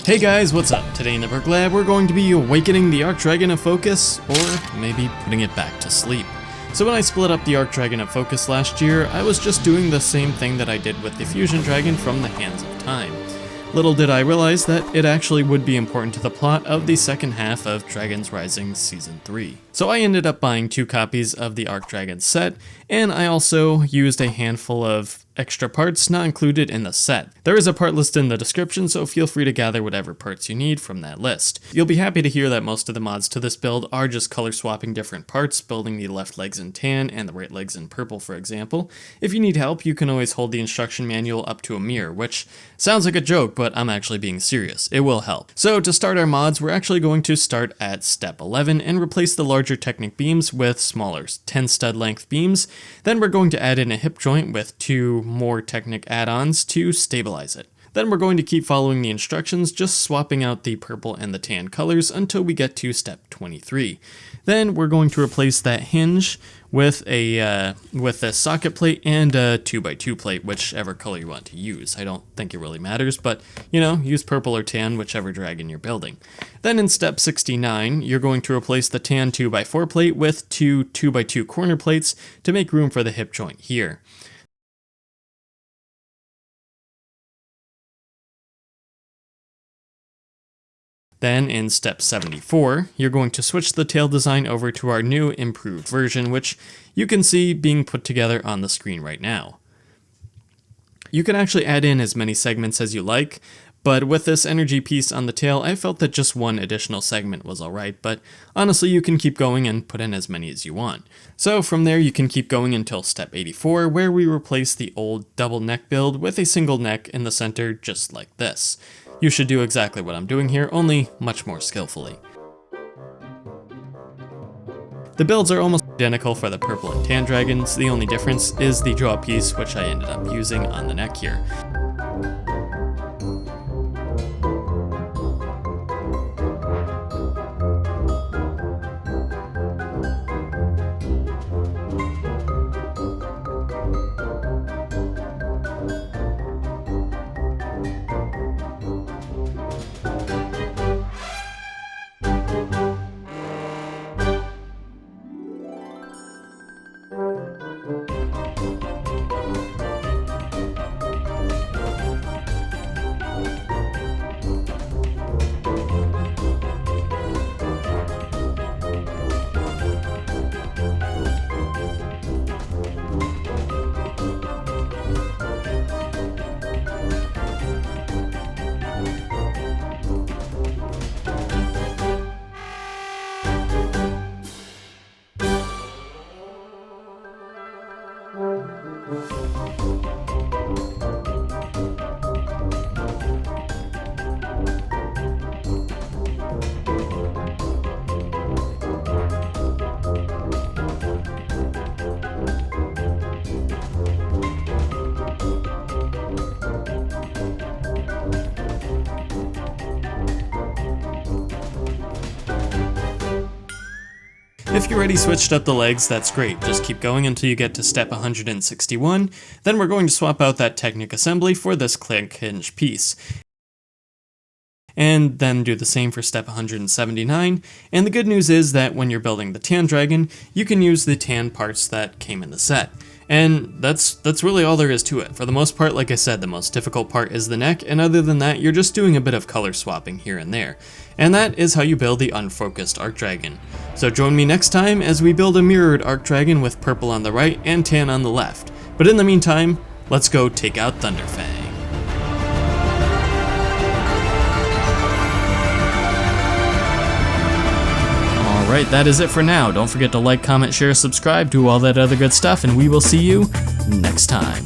Hey guys, what's up? Today in the SamsBrickLab we're going to be awakening the Arc Dragon of Focus, or maybe putting it back to sleep. So when I split up the Arc Dragon of Focus last year, I was just doing the same thing that I did with the Fusion Dragon from the Hands of Time. Little did I realize that it actually would be important to the plot of the second half of Dragon's Rising Season 3. So I ended up buying 2 copies of the Arc Dragon set, and I also used a handful of extra parts not included in the set. There is a part list in the description, so feel free to gather whatever parts you need from that list. You'll be happy to hear that most of the mods to this build are just color swapping different parts, building the left legs in tan and the right legs in purple, for example. If you need help, you can always hold the instruction manual up to a mirror, which sounds like a joke, but I'm actually being serious. It will help. So to start our mods, we're actually going to start at step 11 and replace the larger Technic beams with smaller 10 stud length beams. Then we're going to add in a hip joint with 2 more Technic add-ons to stabilize it. Then we're going to keep following the instructions, just swapping out the purple and the tan colors until we get to step 23. Then we're going to replace that hinge with a socket plate and a 2x2 plate, whichever color you want to use. I don't think it really matters, but you know, use purple or tan, whichever dragon you're building. Then in step 69, you're going to replace the tan 2x4 plate with 2 2x2 corner plates to make room for the hip joint here. Then in step 74, you're going to switch the tail design over to our new improved version, which you can see being put together on the screen right now. You can actually add in as many segments as you like, but with this energy piece on the tail, I felt that just one additional segment was alright, but honestly you can keep going and put in as many as you want. So from there you can keep going until step 84, where we replace the old double neck build with a single neck in the center just like this. You should do exactly what I'm doing here, only much more skillfully. The builds are almost identical for the purple and tan dragons, the only difference is the draw piece, which I ended up using on the neck here. If you already switched up the legs, that's great. Just keep going until you get to step 161. Then we're going to swap out that Technic assembly for this clank hinge piece. And then do the same for step 179. And the good news is that when you're building the tan dragon, you can use the tan parts that came in the set. And that's really all there is to it. For the most part, like I said, the most difficult part is the neck, and other than that, you're just doing a bit of color swapping here and there. And that is how you build the unfocused Arc Dragon. So join me next time as we build a mirrored Arc Dragon with purple on the right and tan on the left. But in the meantime, let's go take out Thunderfang. Alright, that is it for now. Don't forget to like, comment, share, subscribe, do all that other good stuff, and we will see you next time.